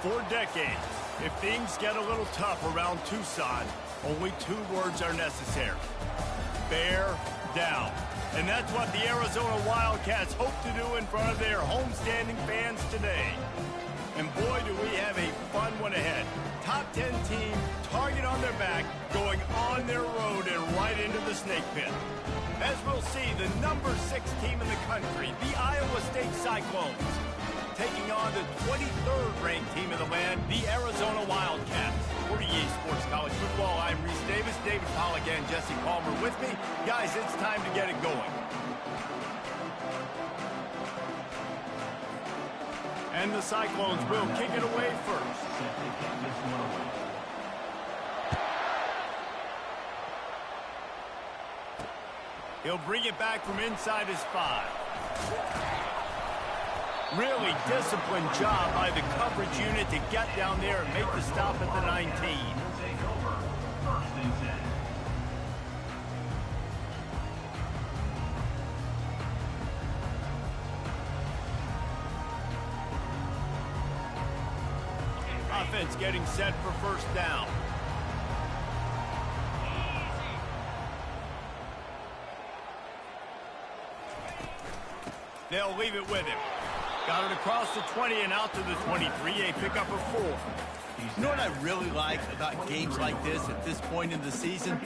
For decades, if things get a little tough around Tucson, only 2 words are necessary. Bear down. And that's what the Arizona Wildcats hope to do in front of their homestanding fans today. And boy, do we have a fun one ahead. Top 10 team, target on their back, going on their road and right into the snake pit. As we'll see, the number 6 team in the country, the Iowa State Cyclones, taking on the 23rd ranked team in the land, the Arizona Wildcats. For EA Sports College Football, I'm Reese Davis, David Pollack and Jesse Palmer with me. Guys, it's time to get it going. And the Cyclones will kick it away first. He'll bring it back from inside his 5. Really disciplined job by the coverage unit to get down there and make the stop at the 19. Offense getting set for first down. They'll leave it with him. Got it across the 20 and out to the 23, a pickup of 4. You know what I really like about games like this at this point in the season?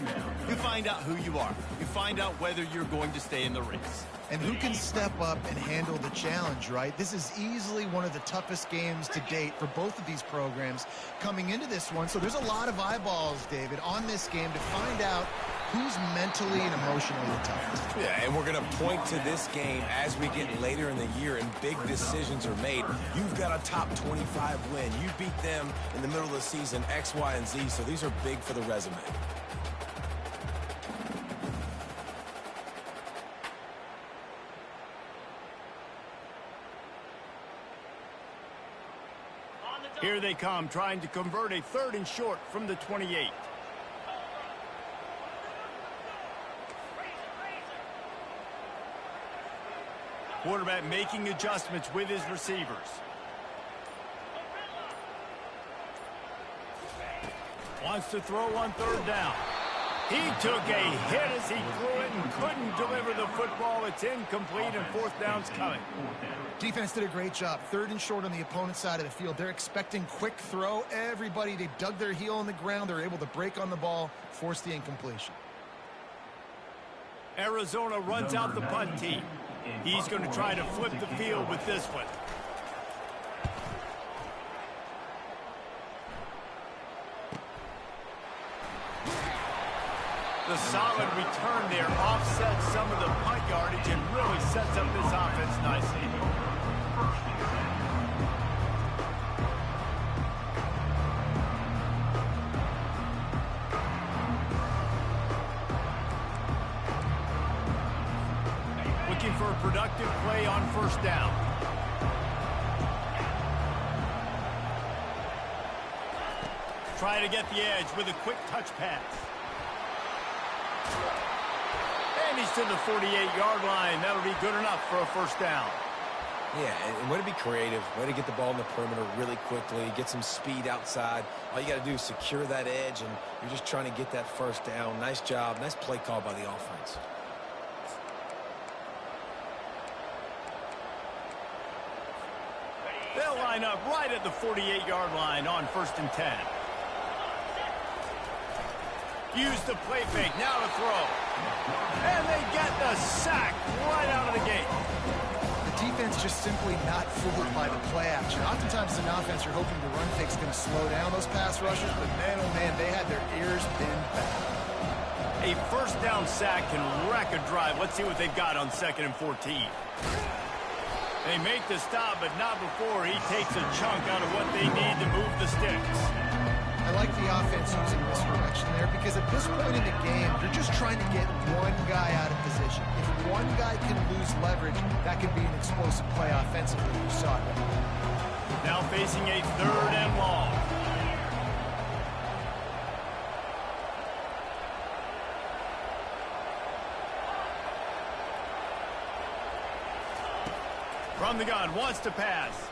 You find out who you are. You find out whether you're going to stay in the race. And who can step up and handle the challenge, right? This is easily one of the toughest games to date for both of these programs coming into this one. So there's a lot of eyeballs, David, on this game to find out who's mentally and emotionally the toughest. Yeah, and we're going to point to this game as we get later in the year and big decisions are made. You've got a top 25 win. You beat them in the middle of the season, X, Y, and Z, so these are big for the resume. Here they come, trying to convert a 3rd and short from the 28. Quarterback making adjustments with his receivers. Wants to throw on 3rd down. He took a hit as he threw it and couldn't deliver the football. It's incomplete and 4th down's coming. Defense did a great job. 3rd and short on the opponent's side of the field. They're expecting quick throw. Everybody, they dug their heel on the ground. They're able to break on the ball, force the incompletion. Arizona runs out the punt team. He's going to try to flip the field with this one. The solid return there offsets some of the punt yardage and really sets up this offense nicely. Looking for a productive play on 1st down. Try to get the edge with a quick touch pass. And he's to the 48-yard line. That'll be good enough for a 1st down. Yeah, and way to be creative, way to get the ball in the perimeter really quickly, get some speed outside. All you got to do is secure that edge, and you're just trying to get that 1st down. Nice job, nice play call by the offense. They'll line up right at the 48-yard line on 1st and 10. Use the play fake, now to throw. And they get the sack right out of the gate. The defense just simply not fooled by the play action. Oftentimes as an offense, you're hoping the run fake's going to slow down those pass rushers, but man, oh man, they had their ears pinned back. A 1st down sack can wreck a drive. Let's see what they've got on 2nd and 14. They make the stop, but not before he takes a chunk out of what they need to move the sticks. I like the offense using misdirection there because at this point in the game, you're just trying to get one guy out of position. If one guy can lose leverage, that could be an explosive play offensively. You saw it. Now facing a 3rd and long. From the gun, wants to pass.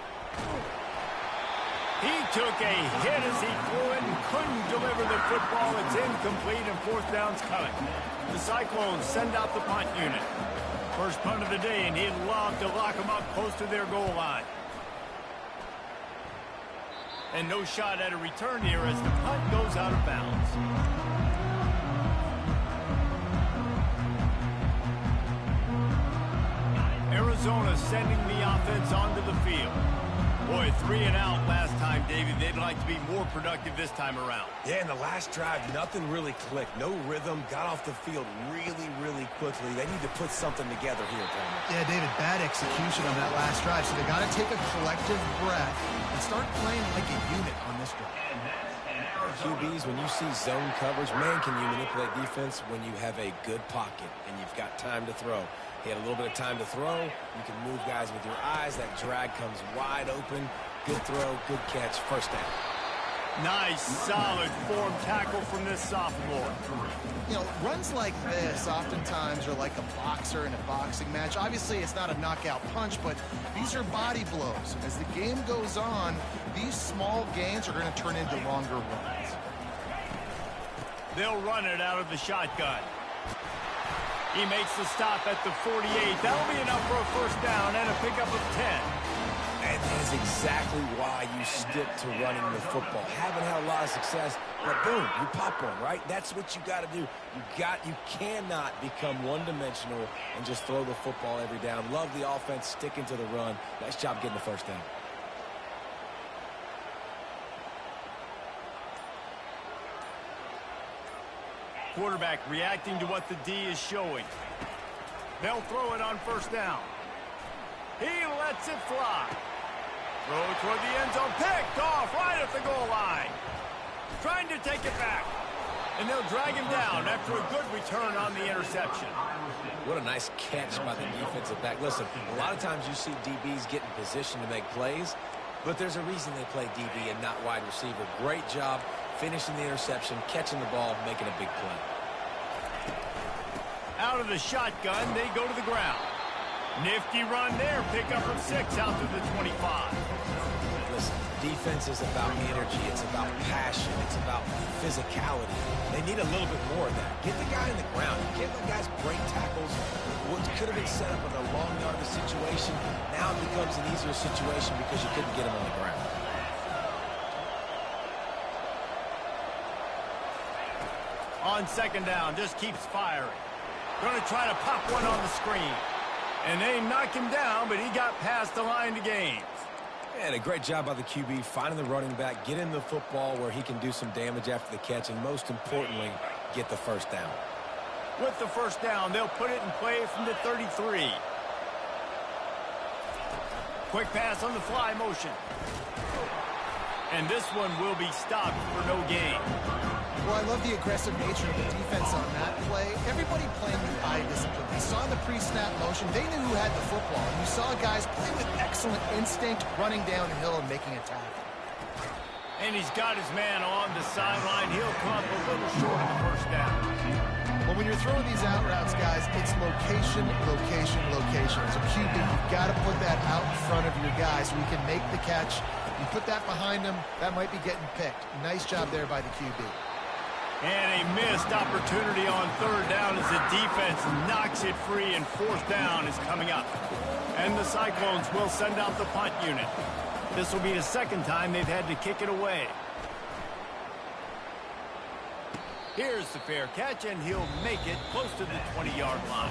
He took a hit as he flew it and couldn't deliver the football. It's incomplete and fourth down's coming. The Cyclones send out the punt unit. First punt of the day, and he'd love to lock them up close to their goal line. And no shot at a return here as the punt goes out of bounds. Arizona sending the offense onto the field. Boy, 3 and out last time, David. They'd like to be more productive this time around. Yeah, in the last drive, nothing really clicked. No rhythm. Got off the field really, really quickly. They need to put something together here, Palmer. Yeah, David, bad execution on that last drive. So they got to take a collective breath and start playing like a unit on this drive. QBs, when you see zone coverage, man, can you manipulate defense when you have a good pocket and you've got time to throw. He had a little bit of time to throw. You can move guys with your eyes. That drag comes wide open. Good throw, good catch, first down. Nice, solid form tackle from this sophomore. You know, runs like this oftentimes are like a boxer in a boxing match. Obviously, it's not a knockout punch, but these are body blows. As the game goes on, these small gains are going to turn into longer runs. They'll run it out of the shotgun. He makes the stop at the 48. That'll be enough for a first down and a pickup of 10. And that is exactly why you stick to running the football. Haven't had a lot of success, but boom, you pop one, right? That's what you got to do. You cannot become one-dimensional and just throw the football every down. Love the offense, sticking to the run. Nice job getting the first down. Quarterback reacting to what the D is showing. They'll throw it on first down. He lets it fly. Throw toward the end zone. Picked off right at the goal line. Trying to take it back. And they'll drag him down after a good return on the interception. What a nice catch by the defensive back. Listen, a lot of times you see DBs get in position to make plays, but there's a reason they play DB and not wide receiver. Great job finishing the interception, catching the ball, making a big play. Out of the shotgun, they go to the ground. Nifty run there, pickup of 6 out to the 25. Listen, defense is about energy, it's about passion, it's about physicality. They need a little bit more of that. Get the guy in the ground. You can't let guys break tackles. What could have been set up in a long yardage situation, now it becomes an easier situation because you couldn't get him on the ground. On second down, just keeps firing. Going to try to pop one on the screen. And they knock him down, but he got past the line to gain. And a great job by the QB, finding the running back, getting the football where he can do some damage after the catch, and most importantly, get the first down. With the first down, they'll put it in play from the 33. Quick pass on the fly motion. And this one will be stopped for no gain. Well, I love the aggressive nature of the defense on that play. Everybody playing with eye discipline. They saw the pre-snap motion. They knew who had the football. And you saw guys play with excellent instinct, running downhill and making a tackle. And he's got his man on the sideline. He'll come up a little short of the first down. Well, when you're throwing these out routes, guys, it's location, location, location. As a QB, you've got to put that out in front of your guy so he can make the catch. You put that behind him, that might be getting picked. Nice job there by the QB. And a missed opportunity on third down as the defense knocks it free, and fourth down is coming up. And the Cyclones will send out the punt unit. This will be the second time they've had to kick it away. Here's the fair catch, and he'll make it close to the 20-yard line.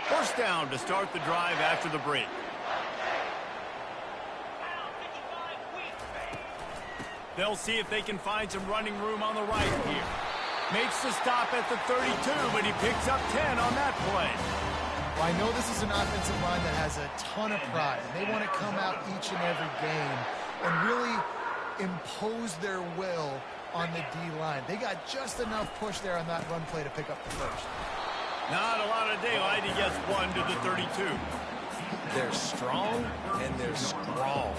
First down to start the drive after the break. They'll see if they can find some running room on the right here. Makes the stop at the 32, but he picks up 10 on that play. Well, I know this is an offensive line that has a ton of pride. They want to come out each and every game and really impose their will on the D-line. They got just enough push there on that run play to pick up the first. Not a lot of daylight. He gets 1 to the 32. They're strong, and they're strong.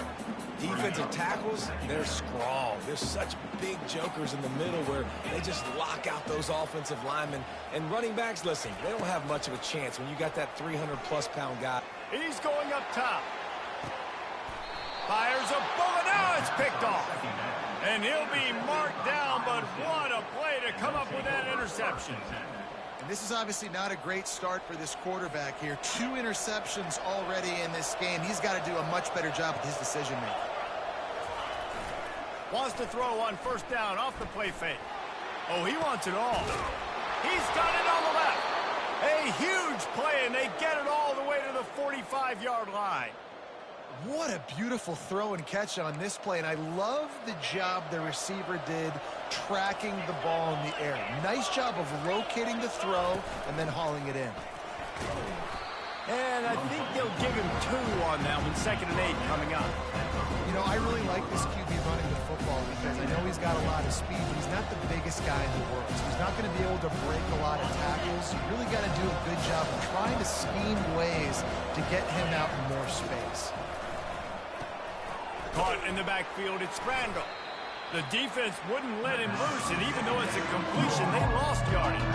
Defensive tackles, they're strong. They're such big jokers in the middle where they just lock out those offensive linemen. And running backs, listen, they don't have much of a chance when you got that 300-plus pound guy. He's going up top. Fires a bullet. Now it's picked off. And he'll be marked down, but what a play to come up with that interception. And this is obviously not a great start for this quarterback here. 2 interceptions already in this game. He's got to do a much better job with his decision-making. Wants to throw on first down off the play fake. Oh, he wants it all. He's got it on the left. A huge play, and they get it all the way to the 45-yard line. What a beautiful throw and catch on this play, and I love the job the receiver did tracking the ball in the air. Nice job of locating the throw and then hauling it in. And I think they'll give him 2 on that one, 2nd and 8 coming up. You know, I really like this QB running the football because I know he's got a lot of speed, but he's not the biggest guy in the world. So he's not going to be able to break a lot of tackles. You really got to do a good job of trying to scheme ways to get him out in more space. Caught in the backfield, it's Randall. The defense wouldn't let him loose, and even though it's a completion, they lost yardage.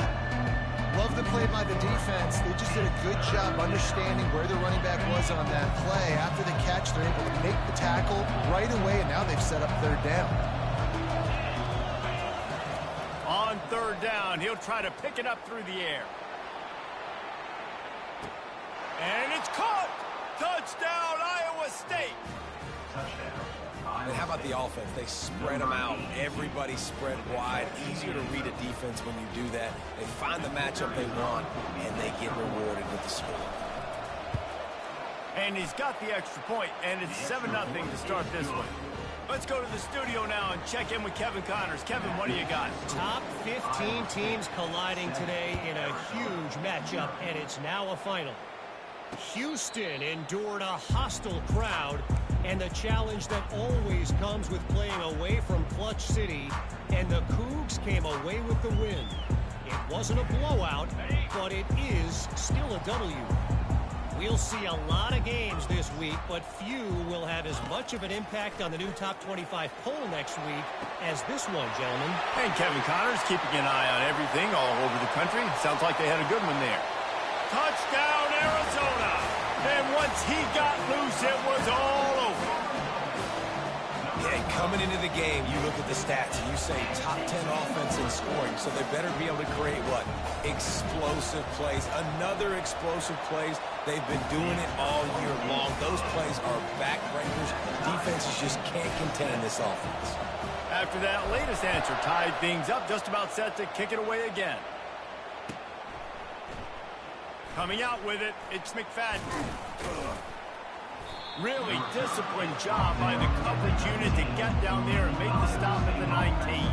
Love the play by the defense. They just did a good job understanding where the running back was on that play. After the catch, they're able to make the tackle right away, and now they've set up 3rd down. On 3rd down, he'll try to pick it up through the air. And it's caught! Touchdown, Iowa State! And how about the offense? They spread them out. Everybody spread wide. Easier to read a defense when you do that. They find the matchup they want, and they get rewarded with the score. And he's got the extra point, and it's 7-0 to start this one. Let's go to the studio now and check in with Kevin Connors. Kevin, what do you got? Top 15 teams colliding today in a huge matchup, and it's now a final. Houston endured a hostile crowd and the challenge that always comes with playing away from Clutch City, and the Cougs came away with the win. It wasn't a blowout, but it is still a W. We'll see a lot of games this week, but few will have as much of an impact on the new Top 25 poll next week as this one, gentlemen. And Kevin Connors keeping an eye on everything all over the country. Sounds like they had a good one there. Touchdown, Arizona! And once he got loose, it was all over. Yeah, coming into the game, you look at the stats, and you say top 10 offense in scoring, so they better be able to create what? Explosive plays. Another explosive plays. They've been doing it all year long. Those plays are backbreakers. Defenses just can't contend this offense. After that latest answer tied things up, just about set to kick it away again. Coming out with it, it's McFadden. Really disciplined job by the coverage unit to get down there and make the stop at the 19.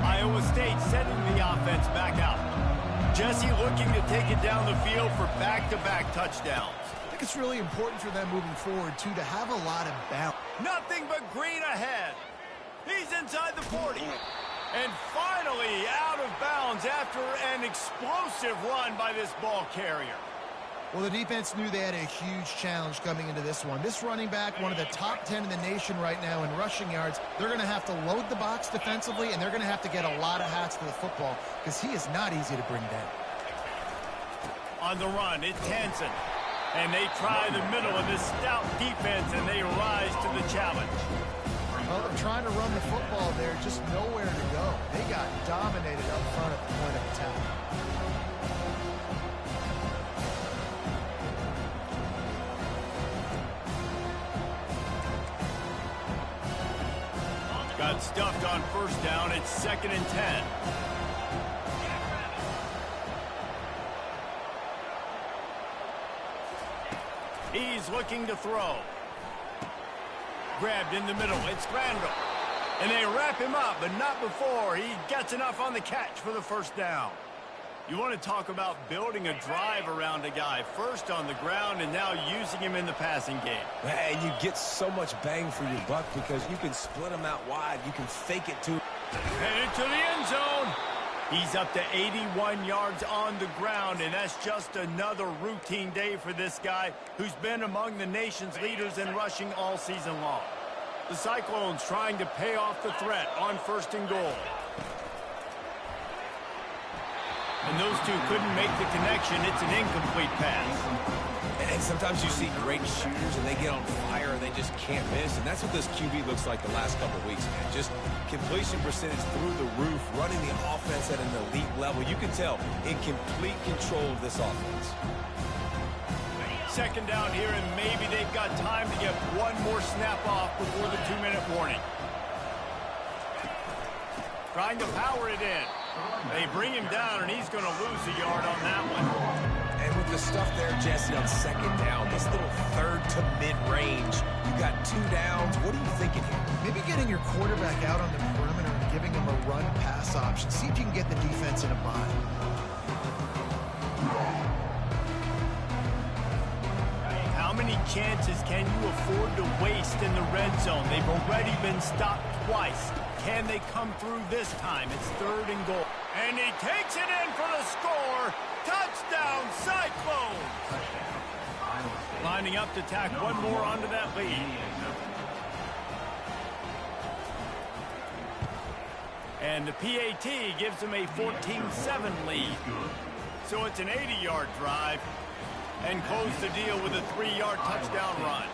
Iowa State sending the offense back out. Jesse looking to take it down the field for back-to-back touchdowns. I think it's really important for them moving forward, too, to have a lot of balance. Nothing but green ahead. He's inside the 40. And finally out of bounds after an explosive run by this ball carrier. Well, the defense knew they had a huge challenge coming into this one. This running back, one of the top 10 in the nation right now in rushing yards. They're going to have to load the box defensively, and they're going to have to get a lot of hats to the football because he is not easy to bring down. On the run, it's Hansen. And they try the middle of this stout defense, and they rise to the challenge. Well, they're trying to run the football there, just nowhere to go. They got dominated up front at the point of attack. Got stuffed on first down. It's 2nd and 10. He's looking to throw. Grabbed in the middle. It's Randall. And they wrap him up, but not before he gets enough on the catch for the first down. You want to talk about building a drive around a guy. First on the ground and now using him in the passing game. And you get so much bang for your buck because you can split them out wide. You can fake it to. And into the end zone. He's up to 81 yards on the ground, and that's just another routine day for this guy who's been among the nation's leaders in rushing all season long. The Cyclones trying to pay off the threat on 1st and goal. And those two couldn't make the connection. It's an incomplete pass. And sometimes you see great shooters and they get on fire and they just can't miss. And that's what this QB looks like the last couple of weeks, man. Just completion percentage through the roof, running the offense at an elite level. You can tell in complete control of this offense. 2nd down here, and maybe they've got time to get one more snap off before the 2-minute warning. Trying to power it in. They bring him down, and he's going to lose a yard on that one. And with the stuff there, Jesse, on 2nd down, this little 3rd to mid-range, you got 2 downs. What are you thinking here? Maybe getting your quarterback out on the perimeter and giving him a run-pass option. See if you can get the defense in a bind. How many chances can you afford to waste in the red zone? They've already been stopped twice. Can they come through this time? It's 3rd and goal. And he takes it in for the score. Touchdown, Cyclones! Lining up to tack one more onto that lead. And the PAT gives them a 14-7 lead. So it's an 80-yard drive. And close the deal with a 3-yard touchdown run.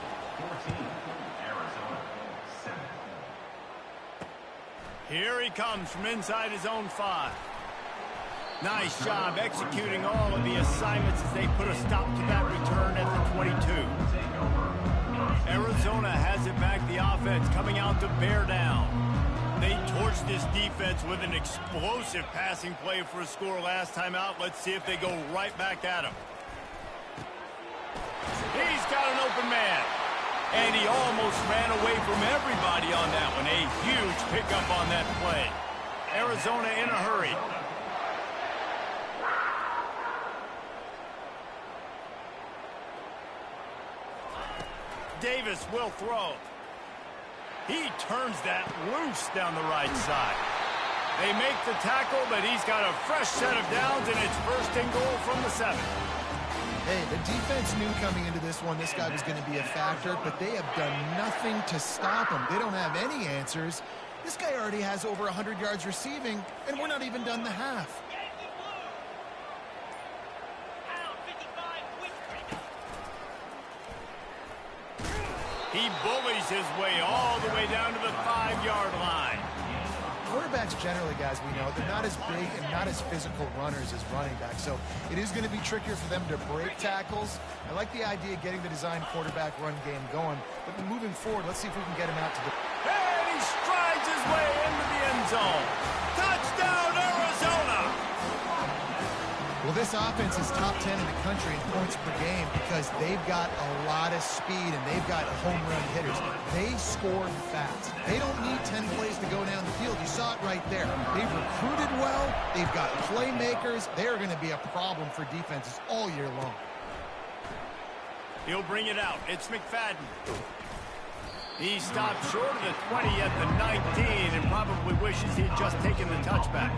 Here he comes from inside his own 5. Nice job executing all of the assignments as they put a stop to that return at the 22. Arizona has it back, the offense coming out to bear down. They torched this defense with an explosive passing play for a score last time out. Let's see if they go right back at him. He's got an open man. And he almost ran away from everybody on that one. A huge pickup on that play. Arizona in a hurry. Davis will throw. He turns that loose down the right side. They make the tackle, but he's got a fresh set of downs, and it's 1st and goal from the 7. Hey, the defense knew coming into this one this guy was going to be a factor, but they have done nothing to stop him. They don't have any answers. This guy already has over 100 yards receiving, and we're not even done the half. He bullies his way all the way down to the 5-yard line. Quarterbacks generally, guys, we know, they're not as big and not as physical runners as running backs, so it is going to be trickier for them to break tackles. I like the idea of getting the design quarterback run game going, but moving forward, let's see if we can get him out to the... And he strides his way into the end zone. Touchdown, Arizona! Well, this offense is top 10 in the country in points per game because they've got a lot of speed and they've got home run hitters. They score fast. They don't need 10 plays to go down the field. You saw it right there. They've recruited well. They've got playmakers. They're going to be a problem for defenses all year long. He'll bring it out. It's McFadden. He stopped short of the 20 at the 19 and probably wishes he had just taken the touchback.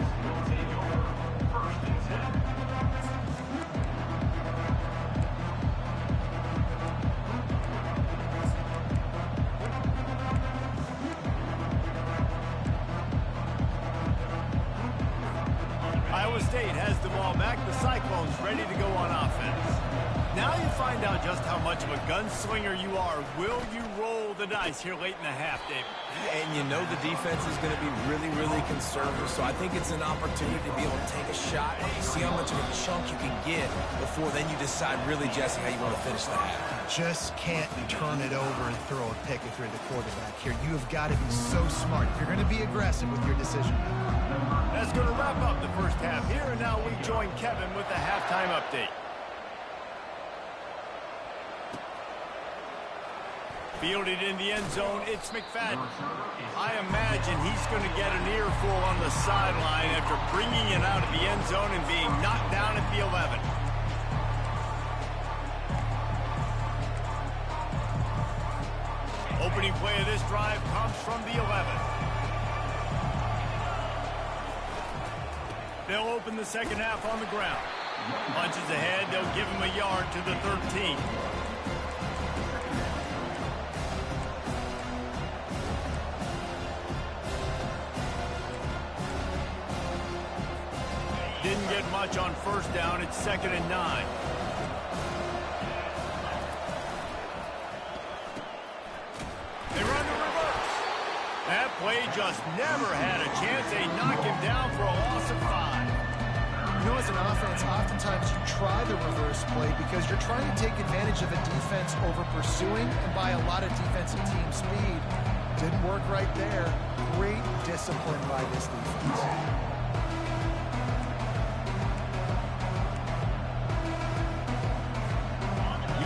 Iowa State has the ball back. The Cyclones ready to go on offense. Now you find out just how much of a gunslinger you are. Will you roll the dice here late in the half, David? And you know the defense is going to be really, really conservative, so I think it's an opportunity to be able to take a shot and see how much of a chunk you can get before then you decide really, Jesse, how you want to finish the half. Just can't turn it over and throw a pick if you're the quarterback here. You have got to be so smart. If you're going to be aggressive with your decision making. That's going to wrap up the first half here, and now we join Kevin with the halftime update. Fielded in the end zone, it's McFadden. I imagine he's going to get an earful on the sideline after bringing it out of the end zone and being knocked down at the 11. Opening play of this drive comes from the 11. They'll open the second half on the ground. Punches ahead, they'll give him a yard to the 13. Didn't get much on first down. It's 2nd and 9. They run the reverse. That play just never had a chance. They knock him down for a loss of 5. You know, as an offense, oftentimes you try the reverse play because you're trying to take advantage of a defense over pursuing and by a lot of defensive team speed. Didn't work right there. Great discipline by this defense.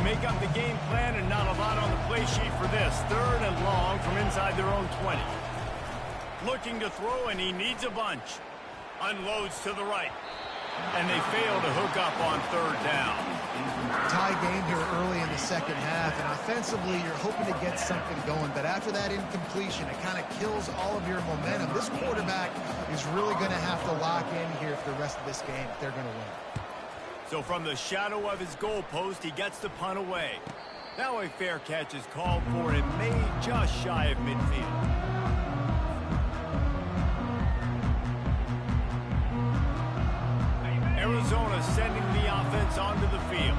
Make up the game plan and not a lot on the play sheet for this. 3rd and long from inside their own 20. Looking to throw, and he needs a bunch. Unloads to the right. And they fail to hook up on 3rd down. Tie game here early in the second half, and offensively you're hoping to get something going, but after that incompletion, it kind of kills all of your momentum. This quarterback is really going to have to lock in here for the rest of this game if they're going to win. So from the shadow of his goalpost, he gets the punt away. Now a fair catch is called for. It may just shy of midfield. Arizona sending the offense onto the field.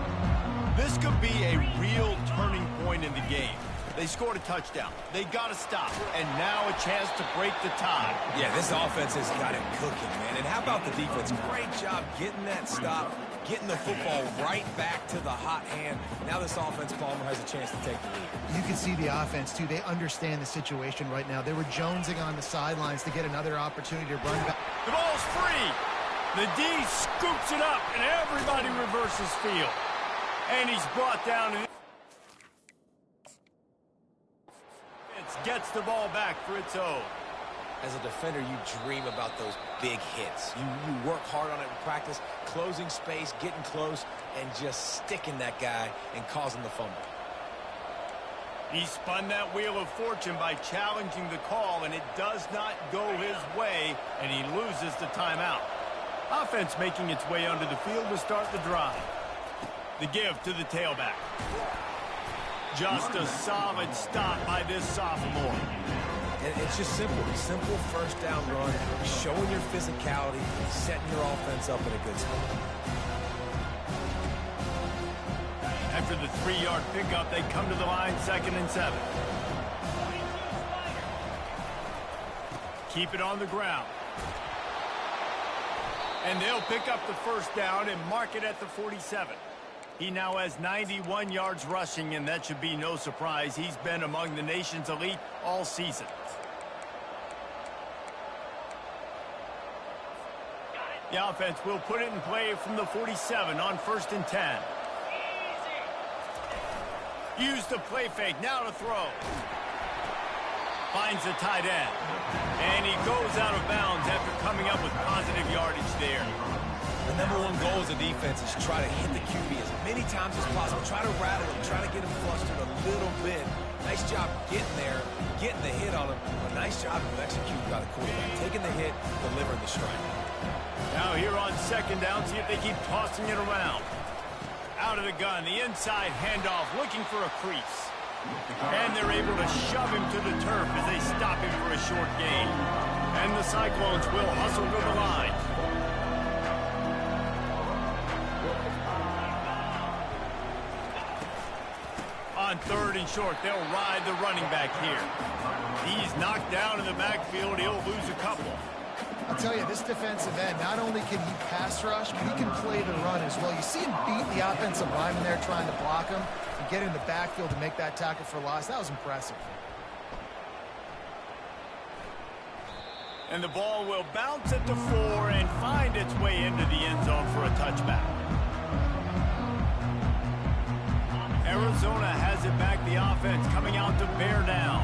This could be a real turning point in the game. They scored a touchdown. They got to stop. And now a chance to break the tie. Yeah, this offense has got it cooking, man. And how about the defense? Great job getting that stop, getting the football right back to the hot hand. Now this offense, Palmer, has a chance to take the lead. You can see the offense, too. They understand the situation right now. They were jonesing on the sidelines to get another opportunity to run back. The ball's free. The D scoops it up, and everybody reverses field. And he's brought down. Gets the ball back for its own. As a defender, you dream about those big hits. You work hard on it in practice, closing space, getting close, and just sticking that guy and causing the fumble. He spun that wheel of fortune by challenging the call, and it does not go his way, and he loses the timeout. Offense making its way onto the field to start the drive. The give to the tailback. Just a solid stop by this sophomore. And it's just simple. Simple first down run, showing your physicality, setting your offense up in a good spot. After the 3-yard pickup, they come to the line 2nd and 7. Keep it on the ground. And they'll pick up the first down and mark it at the 47. He now has 91 yards rushing, and that should be no surprise. He's been among the nation's elite all season. The offense will put it in play from the 47 on 1st and 10. Use the play fake, now to throw. Finds the tight end. And he goes out of bounds after coming up with positive yardage there. The #1 goal as a defense is try to hit the QB as many times as possible. Try to rattle him, try to get him flustered a little bit. Nice job getting there, getting the hit on him. A nice job of executing by the quarterback. Taking the hit, delivering the strike. Now here on 2nd down, see if they keep tossing it around. Out of the gun, the inside handoff, looking for a crease. And they're able to shove him to the turf as they stop him for a short gain. And the Cyclones will hustle to the line. On 3rd and short, they'll ride the running back here. He's knocked down in the backfield. He'll lose a couple. I'll tell you, this defensive end, not only can he pass rush, but he can play the run as well. You see him beat the offensive lineman there trying to block him and get in the backfield to make that tackle for loss. That was impressive. And the ball will bounce at the 4 and find its way into the end zone for a touchback. Arizona has it back. The offense coming out to bear down.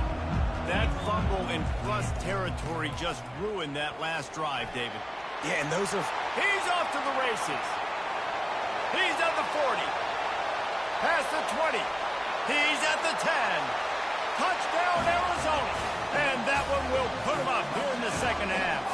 That fumble in plus territory just ruined that last drive, David. Yeah, and those are... He's off to the races. He's at the 40. Past the 20. He's at the 10. Touchdown, Arizona. And that one will put him up here in the second half.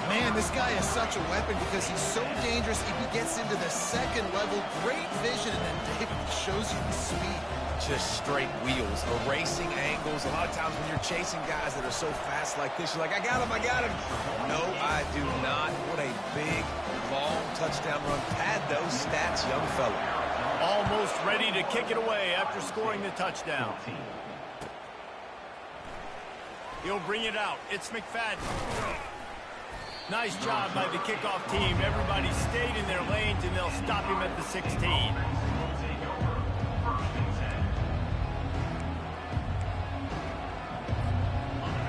Man, this guy is such a weapon because he's so dangerous if he gets into the second level. Great vision, and then David shows you the speed. Just straight wheels, erasing angles. A lot of times when you're chasing guys that are so fast like this, you're like, I got him, I got him. No, I do not. What a big, long touchdown run. Pad those stats, young fella. Almost ready to kick it away after scoring the touchdown. He'll bring it out. It's McFadden. Nice job by the kickoff team. Everybody stayed in their lanes, and they'll stop him at the 16.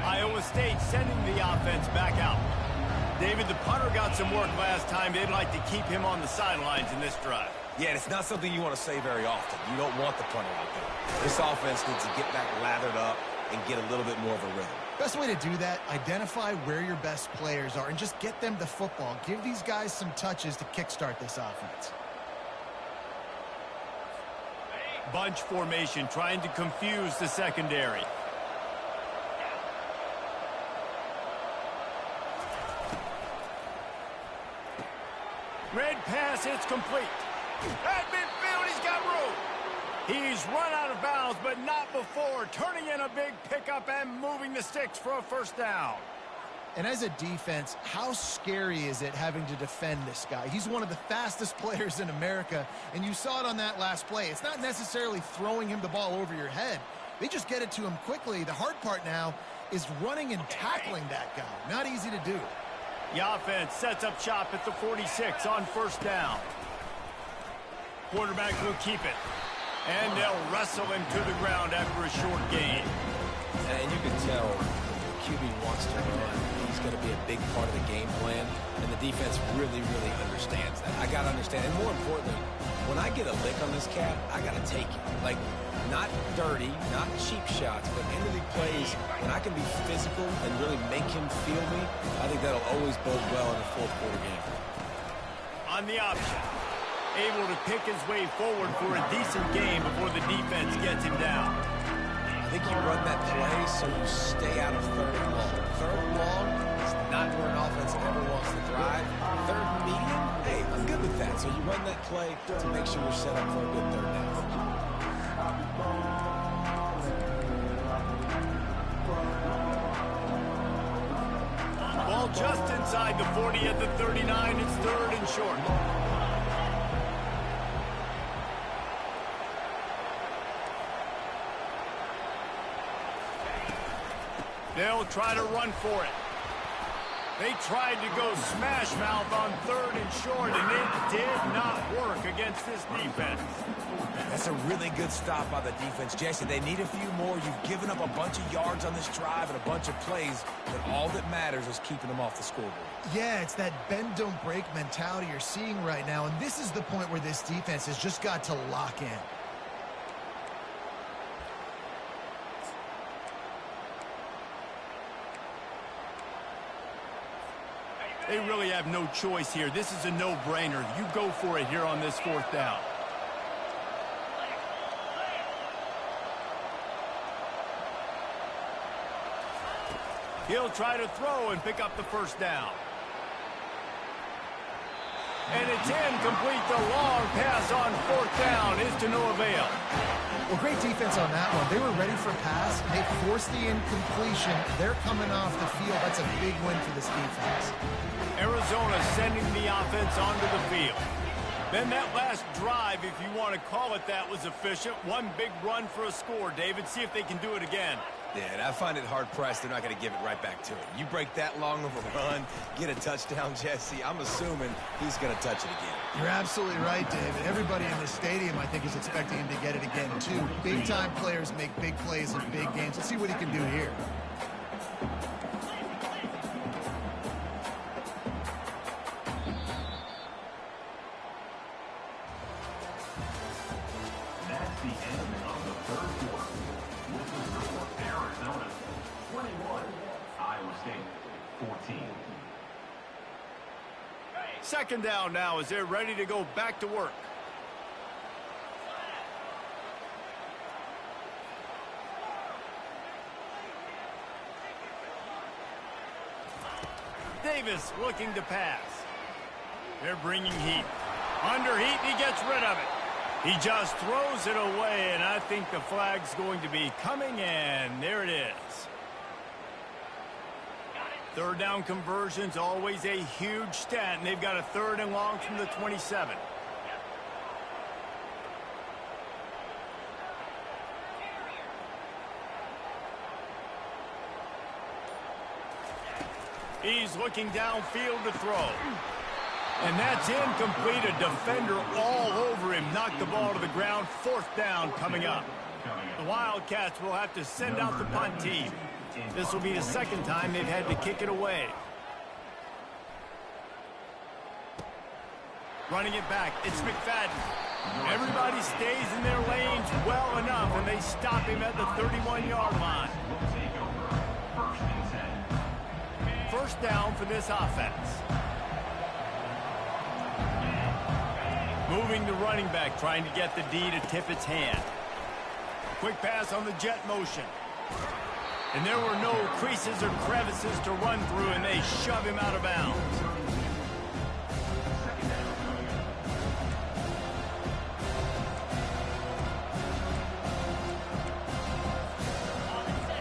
Iowa State sending the offense back out. David, the punter got some work last time. They'd like to keep him on the sidelines in this drive. Yeah, it's not something you want to say very often. You don't want the punter out there. This offense needs to get back lathered up and get a little bit more of a rhythm. Best way to do that, identify where your best players are and just get them the football. Give these guys some touches to kickstart this offense. Bunch formation, trying to confuse the secondary. Red pass, it's complete. At midfield, he's got room. He's run out of bounds, but not before. Turning in a big pickup and moving the sticks for a first down. And as a defense, how scary is it having to defend this guy? He's one of the fastest players in America, and you saw it on that last play. It's not necessarily throwing him the ball over your head. They just get it to him quickly. The hard part now is running and tackling that guy. Not easy to do. The offense sets up shop at the 46 on first down. Quarterback will keep it. And they'll wrestle him to the ground after a short gain. And you can tell the QB wants to run. He's going to be a big part of the game plan. And the defense really, really understands that. I got to understand. And more importantly, when I get a lick on this cat, I got to take it. Like, not dirty, not cheap shots, but end of the plays, when I can be physical and really make him feel me, I think that'll always bode well in a fourth quarter game. On the option. Able to pick his way forward for a decent game before the defense gets him down. I think you run that play so you stay out of third and long. Third and long is not where an offense ever wants to thrive. Third and medium, hey, I'm good with that. So you run that play to make sure you're set up for a good third down. Ball just inside the 40 at the 39. It's third and short. They'll try to run for it. They tried to go smash mouth on third and short, and it did not work against this defense. That's a really good stop by the defense, Jesse. They need a few more. You've given up a bunch of yards on this drive and a bunch of plays, but all that matters is keeping them off the scoreboard. Yeah, it's that bend, don't break mentality you're seeing right now, and this is the point where this defense has just got to lock in. They really have no choice here. This is a no-brainer. You go for it here on this fourth down. He'll try to throw and pick up the first down. And it's incomplete. The long pass on fourth down is to no avail. Well, great defense on that one. They were ready for pass. They forced the incompletion. They're coming off the field. That's a big win for this defense. Arizona sending the offense onto the field. Then that last drive, if you want to call it that, was efficient. One big run for a score. David, see if they can do it again. Yeah, and I find it hard-pressed they're not going to give it right back to him. You break that long of a run, get a touchdown, Jesse, I'm assuming he's going to touch it again. You're absolutely right, David. Everybody in this stadium, I think, is expecting him to get it again, too. Big-time players make big plays in big games. Let's see what he can do here. That's the end of the third quarter. This is the score. Arizona 21, Iowa State 14. Second down now as they're ready to go back to work. Davis looking to pass. They're bringing heat. Under heat, he gets rid of it. He just throws it away, and I think the flag's going to be coming in. There it is. Third down conversion's always a huge stat, and they've got a 3rd and long from the 27. He's looking downfield to throw. And that's incomplete. A defender all over him. Knocked the ball to the ground. 4th down coming up. The Wildcats will have to send out the punt team. This will be the 2nd time they've had to kick it away. Running it back, it's McFadden. Everybody stays in their lanes well enough, and they stop him at the 31-yard line. 1st down for this offense. Moving the running back, trying to get the D to tip its hand. Quick pass on the jet motion. And there were no creases or crevices to run through, and they shove him out of bounds.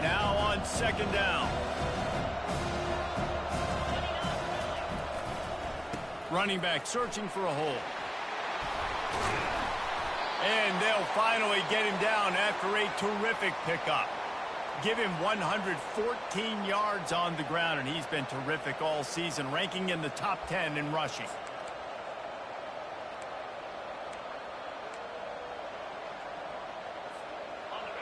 Now on 2nd down. Running back searching for a hole. And they'll finally get him down after a terrific pickup. Give him 114 yards on the ground, and he's been terrific all season, ranking in the top 10 in rushing.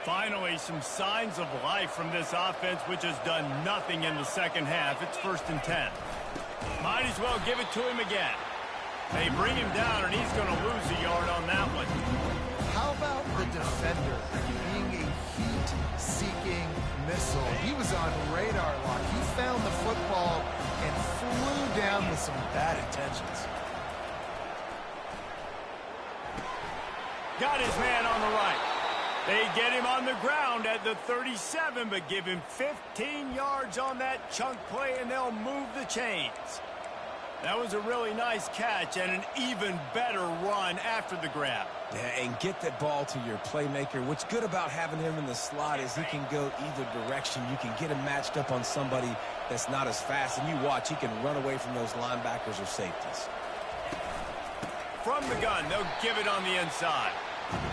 Finally, some signs of life from this offense, which has done nothing in the 2nd half. It's 1st and 10. Might as well give it to him again. They bring him down, and he's going to lose a yard on that one. How about the defender being a heat-seeking missile? He was on radar lock. He found the football and flew down with some bad intentions. Got his man on the right. They get him on the ground at the 37, but give him 15 yards on that chunk play, and they'll move the chains. That was a really nice catch and an even better run after the grab. Yeah, and get that ball to your playmaker. What's good about having him in the slot is he can go either direction. You can get him matched up on somebody that's not as fast, and you watch, he can run away from those linebackers or safeties. From the gun, they'll give it on the inside.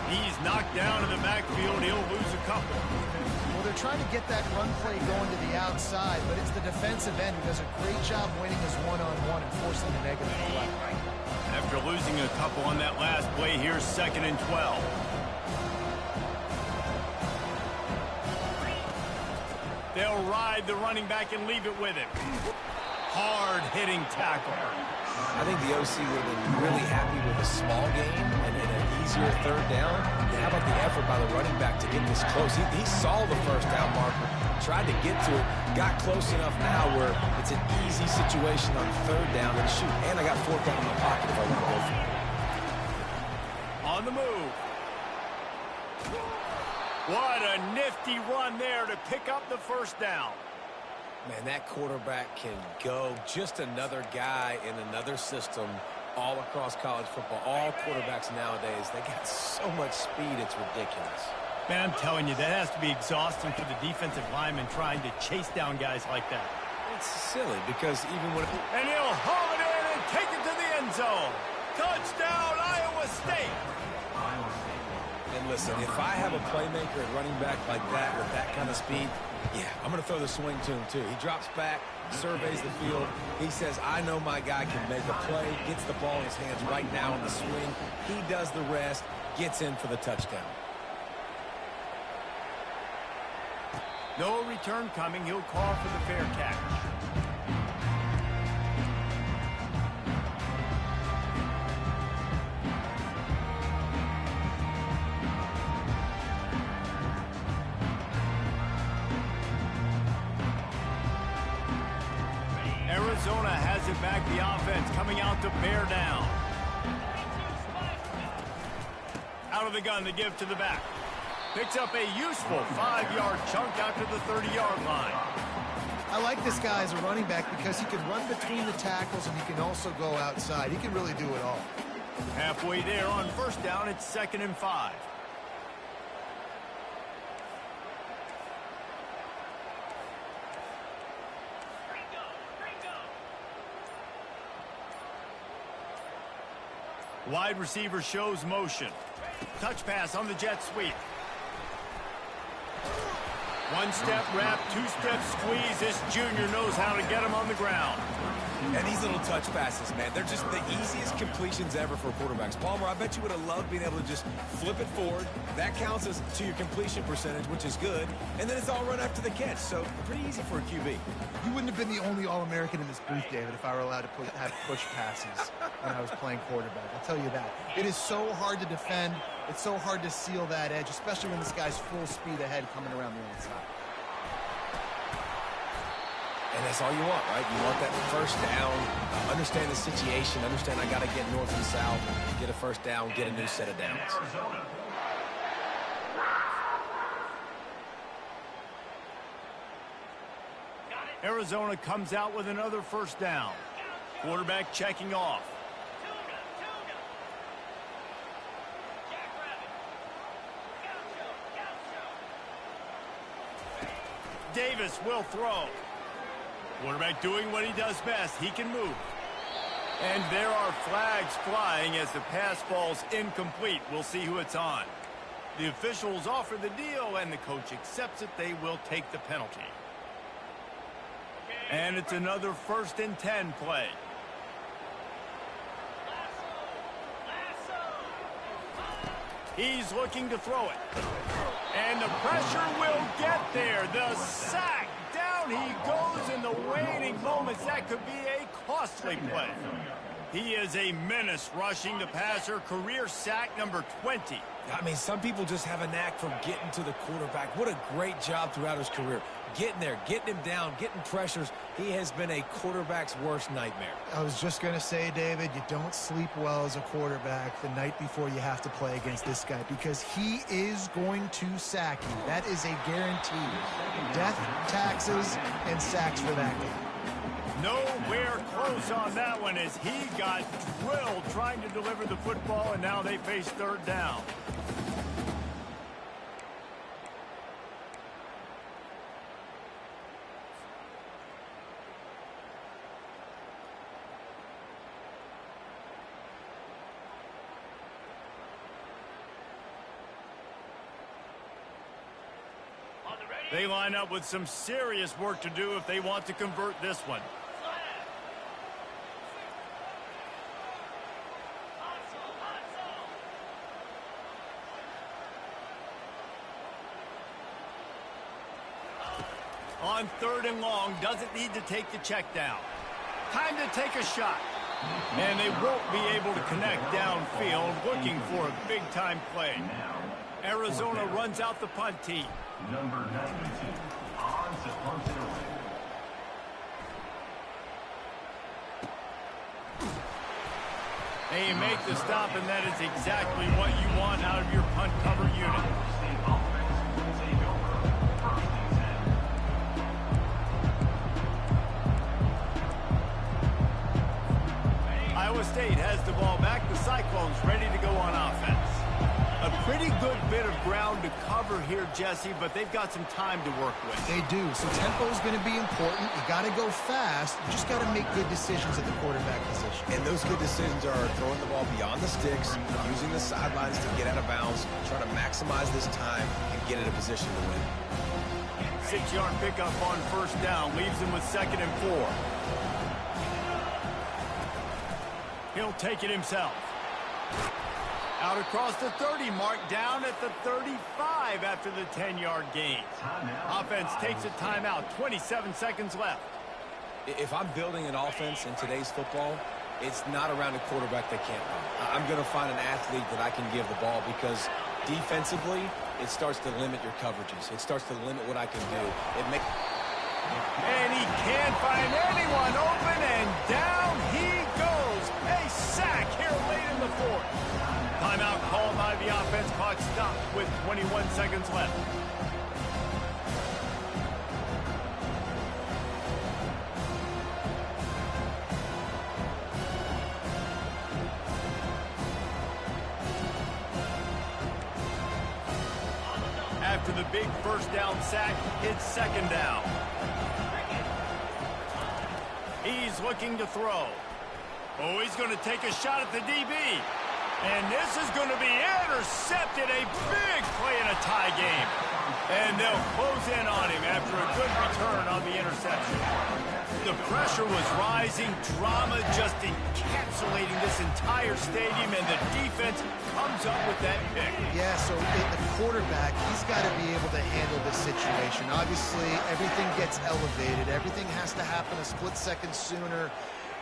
He's knocked down in the backfield. He'll lose a couple. Well, they're trying to get that run play going to the outside, but it's the defensive end who does a great job winning his one-on-one and forcing the negative play. After losing a couple on that last play, here's 2nd and 12. They'll ride the running back and leave it with him. Hard-hitting tackle. I think the OC would have been really happy with a small game and an easier 3rd down. How about the effort by the running back to get this close? He saw the 1st down marker, tried to get to it, got close enough now where it's an easy situation on 3rd down and shoot. And I got 4th down in my pocket if I want to go for it. On the move. What a nifty run there to pick up the 1st down. Man, that quarterback can go. Just another guy in another system all across college football. All quarterbacks nowadays, they got so much speed, it's ridiculous. Man, I'm telling you, that has to be exhausting for the defensive lineman trying to chase down guys like that. It's silly because even when... And he'll haul it in and take it to the end zone. Touchdown, Iowa State. And listen, if I have a playmaker at running back like that with that kind of speed, yeah, I'm going to throw the swing to him too. He drops back, surveys the field. He says, I know my guy can make a play, gets the ball in his hands right now on the swing. He does the rest, gets in for the touchdown. No return coming. He'll call for the fair catch. Arizona has it back. The offense coming out to bear down. Out of the gun, the give to the back. Picks up a useful 5-yard chunk out to the 30-yard line. I like this guy as a running back because he can run between the tackles and he can also go outside. He can really do it all. Halfway there on first down, it's 2nd and 5. Wide receiver shows motion. Touch pass on the jet sweep. One-step wrap, two-step squeeze. This junior knows how to get him on the ground. And these little touch passes, man, they're just the easiest completions ever for quarterbacks. Palmer, I bet you would have loved being able to just flip it forward. That counts as to your completion percentage, which is good. And then it's all run after the catch, so pretty easy for a QB. You wouldn't have been the only All-American in this booth, David, if I were allowed to have push passes when I was playing quarterback. I'll tell you that. It is so hard to defend. It's so hard to seal that edge, especially when this guy's full speed ahead coming around the outside. And that's all you want, right? You want that first down, understand the situation, understand I got to get north and south, get a first down, get a new set of downs. Arizona comes out with another first down. Quarterback checking off. Davis will throw. Quarterback doing what he does best. He can move. And there are flags flying as the pass falls incomplete. We'll see who it's on. The officials offer the deal, and the coach accepts it. They will take the penalty. And it's another 1st and 10 play. He's looking to throw it. And the pressure will get there. The sack. Down he goes in the waning moments. That could be a costly play. He is a menace rushing the passer. Career sack number 20. I mean, some people just have a knack for getting to the quarterback. What a great job throughout his career. Getting there, getting him down, getting pressures. He has been a quarterback's worst nightmare. I was just going to say, David, you don't sleep well as a quarterback the night before you have to play against this guy because he is going to sack you. That is a guarantee. Death, taxes, and sacks for that guy. Nowhere close on that one as he got drilled trying to deliver the football, and now they face 3rd down. They line up with some serious work to do if they want to convert this one. On 3rd and long, doesn't need to take the check down. Time to take a shot. And they won't be able to connect downfield, looking for a big-time play. Arizona runs out the punt team. Number 92 on to punt it away. They make the stop, and that is exactly what you want out of your punt cover unit. State offense will take over 1st and 10. Iowa State has the ball back. The Cyclones ready to go on offense. A pretty good bit of ground to cover here, Jesse, but they've got some time to work with. They do. So tempo is going to be important. You got to go fast. You just got to make good decisions at the quarterback position. And those good decisions are throwing the ball beyond the sticks, using the sidelines to get out of bounds, trying to maximize this time and get in a position to win. 6-yard pickup on 1st down leaves him with 2nd and 4. He'll take it himself. Out across the 30 mark, down at the 35 after the 10-yard gain. Offense takes a timeout, 27 seconds left. If I'm building an offense in today's football, it's not around a quarterback that can't run. I'm going to find an athlete that I can give the ball because defensively, it starts to limit your coverages. It starts to limit what I can do. And he can't find anyone open, and down he goes. A sack here late in the 4th. Timeout called by the offense. Clock stopped with 21 seconds left. big first down sack. It's second down. He's looking to throw. Oh, he's going to take a shot at the DB. And this is going to be intercepted. A big play in a tie game. And they'll close in on him after a good return on the interception. The pressure was rising. Drama just encapsulating this entire stadium. And the defense comes up with that pick. Yeah, so the quarterback, he's got to be able to handle this situation. Obviously, everything gets elevated. Everything has to happen a split second sooner.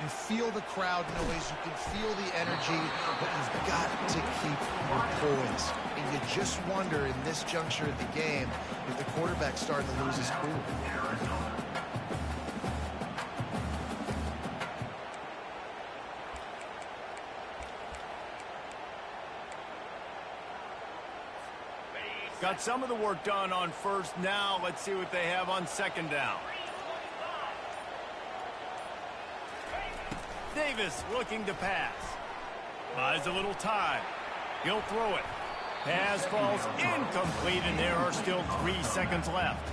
You feel the crowd noise, you can feel the energy, but you've got to keep your poise. And you just wonder in this juncture of the game if the quarterback's starting to lose his cool. Got some of the work done on first. Now let's see what they have on second down. Davis looking to pass. Buys a little time. He'll throw it. Pass falls incomplete, and there are still 3 seconds left.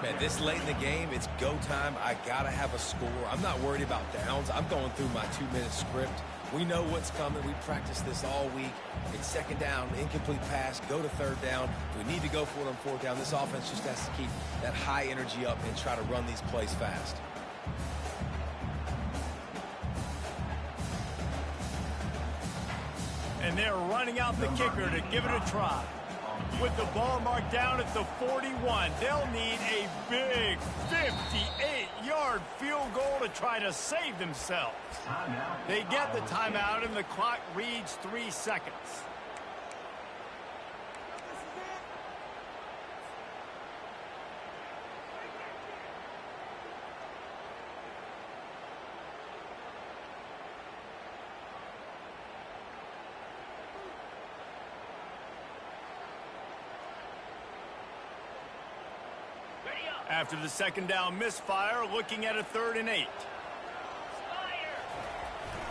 Man, this late in the game, it's go time. I got to have a score. I'm not worried about downs. I'm going through my 2-minute script. We know what's coming. We practiced this all week. It's second down, incomplete pass, go to third down. We need to go for it on fourth down. This offense just has to keep that high energy up and try to run these plays fast. And they're running out the kicker to give it a try. With the ball marked down at the 41, they'll need a big 58-yard field goal to try to save themselves. They get the timeout, and the clock reads 3 seconds. After the second down misfire, looking at a 3rd and 8.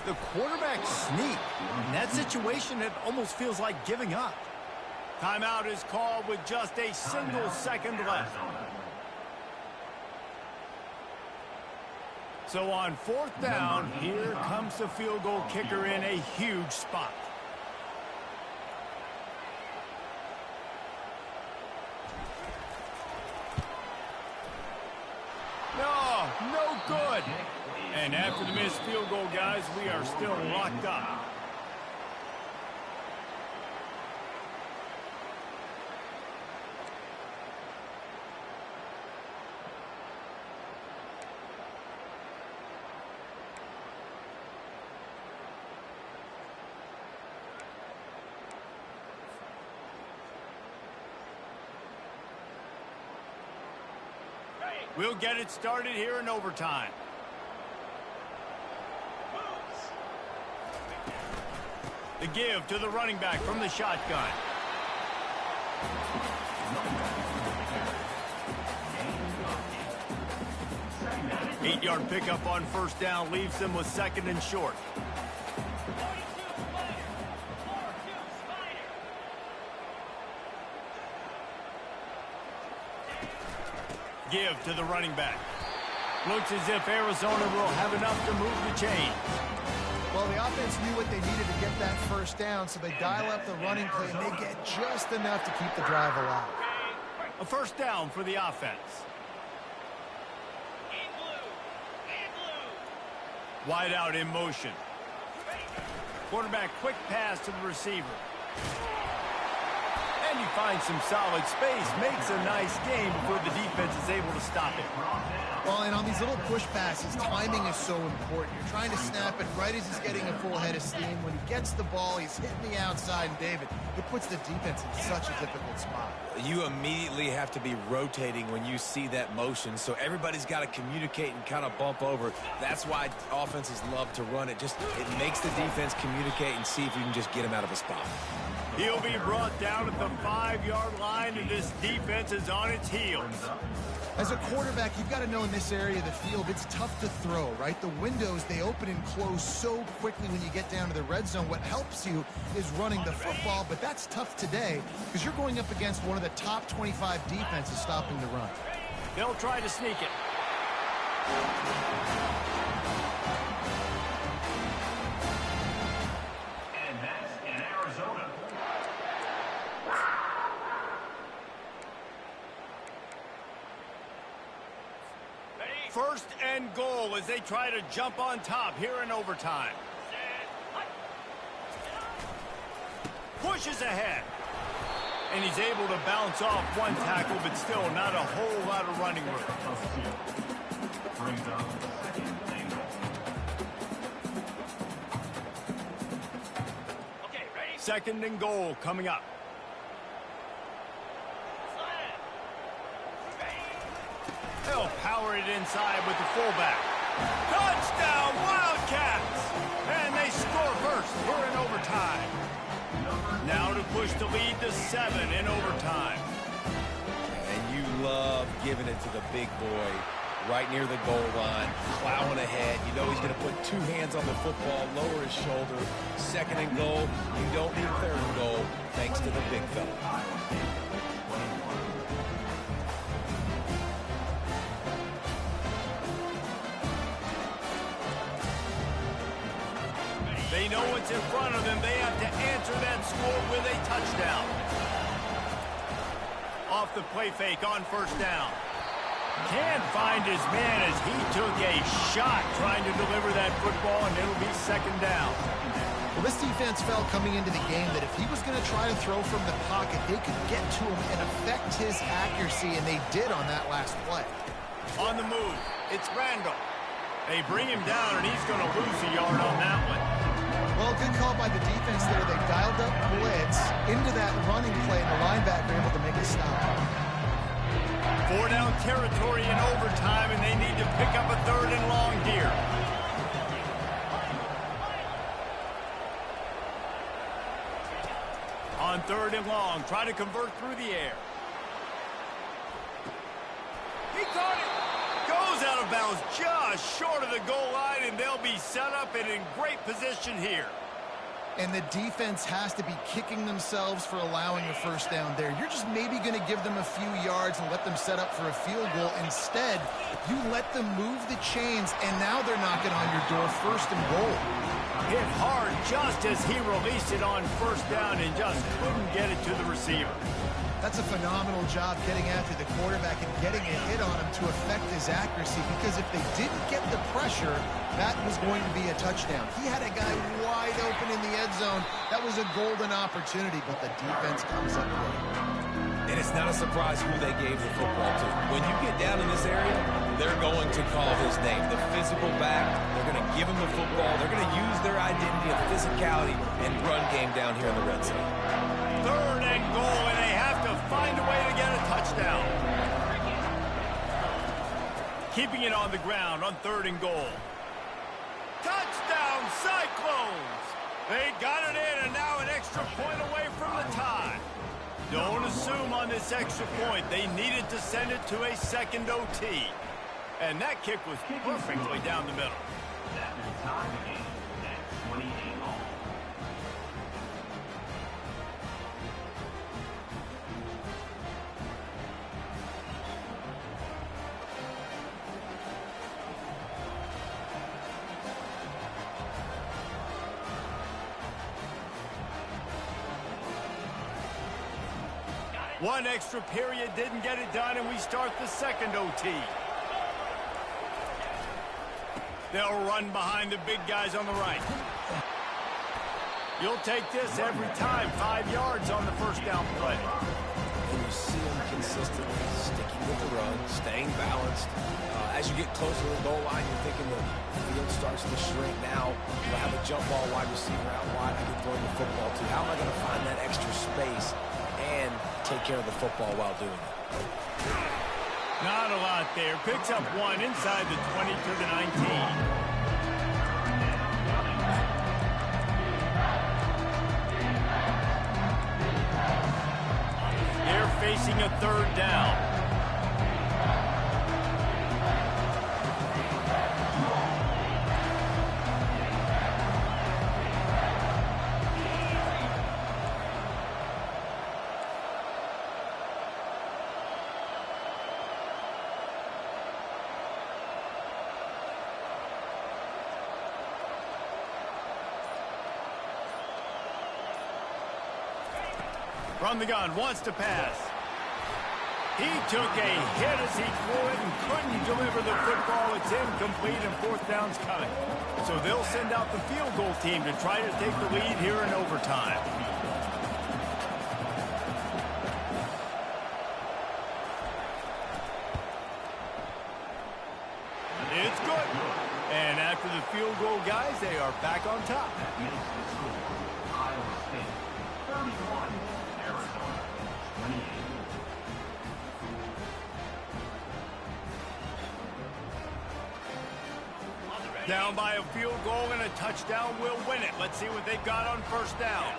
The quarterback sneak. In that situation, it almost feels like giving up. Timeout is called with just a single second left. So on fourth down, here comes the field goal kicker in a huge spot. No good. And after the missed field goal, guys, we are still locked up. We'll get it started here in overtime. The give to the running back from the shotgun. Eight-yard pickup on first down leaves them with 2nd and short. Give to the running back. Looks as if Arizona will have enough to move the chains. Well, the offense knew what they needed to get that first down, so they dial up the running play, and they get just enough to keep the drive alive. A first down for the offense. Wide out in motion. Quarterback quick pass to the receiver. And he finds some solid space, makes a nice game before the defense is able to stop it. Well, and on these little push passes, timing is so important. You're trying to snap it right as he's getting a full head of steam. When he gets the ball, he's hitting the outside, and David, it puts the defense in such a difficult spot. You immediately have to be rotating when you see that motion, so everybody's got to communicate and kind of bump over. That's why offenses love to run it. It makes the defense communicate and see if you can just get him out of a spot. He'll be brought down at the 5-yard line, and this defense is on its heels. As a quarterback, you've got to know in this area of the field, it's tough to throw, right? The windows, they open and close so quickly when you get down to the red zone. What helps you is running the football, but that's tough today because you're going up against one of the top 25 defenses stopping the run. They'll try to sneak it. And that's in Arizona. First and goal as they try to jump on top here in overtime. Pushes ahead. And he's able to bounce off one tackle, but still not a whole lot of running room. Brings up second and goal. Okay, ready? Second and goal coming up. They'll power it inside with the fullback. Touchdown, Wildcats! And they score first here in overtime. Now to push the lead to 7 in overtime. And you love giving it to the big boy right near the goal line, plowing ahead. You know he's going to put 2 hands on the football, lower his shoulder. Second and goal. You don't need third and goal thanks to the big fella. They know what's in front of them. They have to answer that score with a touchdown. Off the play fake on first down. Can't find his man as he took a shot trying to deliver that football, and it'll be second down. Well, this defense felt coming into the game that if he was going to try to throw from the pocket, they could get to him and affect his accuracy, and they did on that last play. On the move, it's Randall. They bring him down, and he's going to lose a yard on that one. Well, good call by the defense there. They dialed up blitz into that running play, and the linebacker able to make a stop. 4-down territory in overtime, and they need to pick up a third and long here. On third and long, try to convert through the air. He caught it. Goes out of bounds just short of the goal line, and they'll be set up and in great position here. And the defense has to be kicking themselves for allowing a first down there. You're just maybe going to give them a few yards and let them set up for a field goal. Instead, you let them move the chains, and now they're knocking on your door first and goal. Hit hard just as he released it on first down and just couldn't get it to the receiver. That's a phenomenal job getting after the quarterback and getting a hit on him to affect his accuracy, because if they didn't get the pressure, that was going to be a touchdown. He had a guy wide open in the end zone. That was a golden opportunity, but the defense comes up with it. And it's not a surprise who they gave the football to. When you get down in this area, they're going to call his name. The physical back, they're going to give him the football. They're going to use their identity of physicality and run game down here in the red zone. Third and goal, and they have to find a way to get a touchdown. Keeping it on the ground on third and goal. Touchdown, Cyclones! They got it in, and now an extra point away from the tie. Don't assume on this extra point. They needed to send it to a second OT. And that kick was perfectly down the middle. That will tie the game at 28 all. One extra period didn't get it done, and we start the second OT. They'll run behind the big guys on the right. You'll take this every time. 5 yards on the first down play. And you see them consistently sticking with the run, staying balanced. As you get closer to the goal line, you're thinking the field starts to shrink now. You'll have a jump ball wide receiver out wide. I can throw the football to. How am I going to find that extra space and take care of the football while doing it? Not a lot there. Picks up one inside the 20 to the 19. They're facing a third down. From the gun, wants to pass. He took a hit as he threw it and couldn't deliver the football. It's incomplete and fourth down's coming. So they'll send out the field goal team to try to take the lead here in overtime. It's good. And after the field goal, guys, they are back on top. That makes the score Iowa State 31, Arizona 28. Down by a field goal and a touchdown will win it. Let's see what they've got on first down.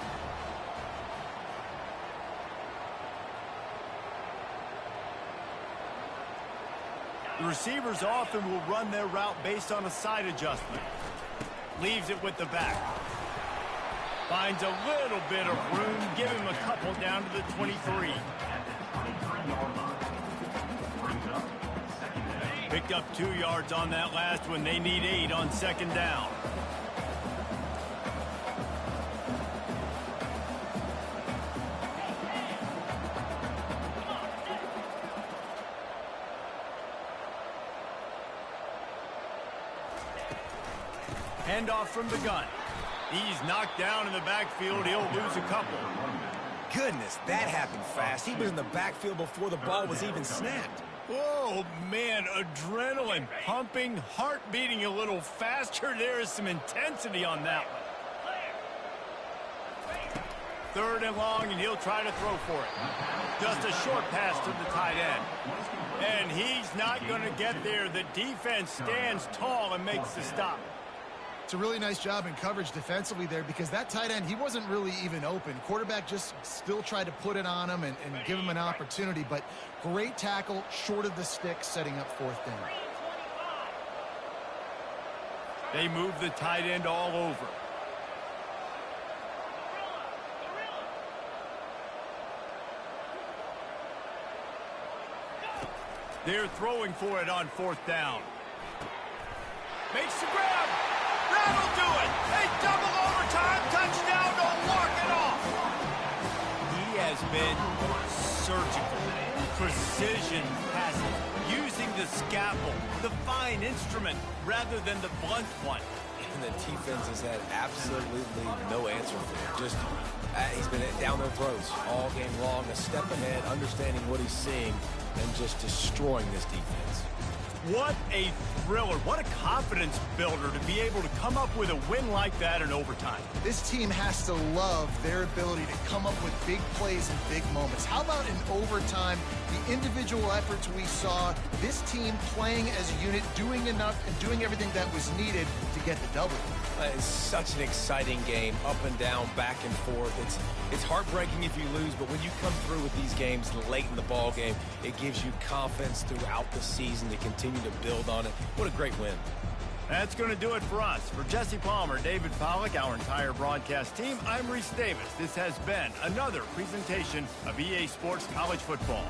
The receivers often will run their route based on a side adjustment. Leaves it with the back. Finds a little bit of room. Give him a couple down to the 23. Picked up 2 yards on that last one. They need 8 on second down. Handoff from the gun. He's knocked down in the backfield. He'll lose a couple. Goodness, that happened fast. He was in the backfield before the ball was even snapped. Oh, man, adrenaline pumping, heart beating a little faster. There is some intensity on that one. Third and long, and he'll try to throw for it. Just a short pass to the tight end. And he's not going to get there. The defense stands tall and makes the stop. It's a really nice job in coverage defensively there because that tight end, he wasn't really even open. Quarterback just still tried to put it on him and give him an opportunity, but great tackle, short of the stick, setting up fourth down. They move the tight end all over. They're throwing for it on fourth down. Makes the grab. That'll do it. A double overtime touchdown to walk it off. He has been surgical, precision passing, using the scalpel, the fine instrument rather than the blunt one. And the defense has had absolutely no answer for him. Just he's been down their throats all game long, a step ahead, understanding what he's seeing, and just destroying this defense. What a thriller. What a confidence builder to be able to come up with a win like that in overtime. This team has to love their ability to come up with big plays and big moments. How about in overtime, the individual efforts we saw, this team playing as a unit, doing enough and doing everything that was needed to get the W. It's such an exciting game, up and down, back and forth. It's heartbreaking if you lose, but when you come through with these games late in the ball game, it gives you confidence throughout the season to continue to build on it. What a great win. That's going to do it for us. For Jesse Palmer, David Pollack, our entire broadcast team, I'm Reese Davis. This has been another presentation of EA Sports College Football.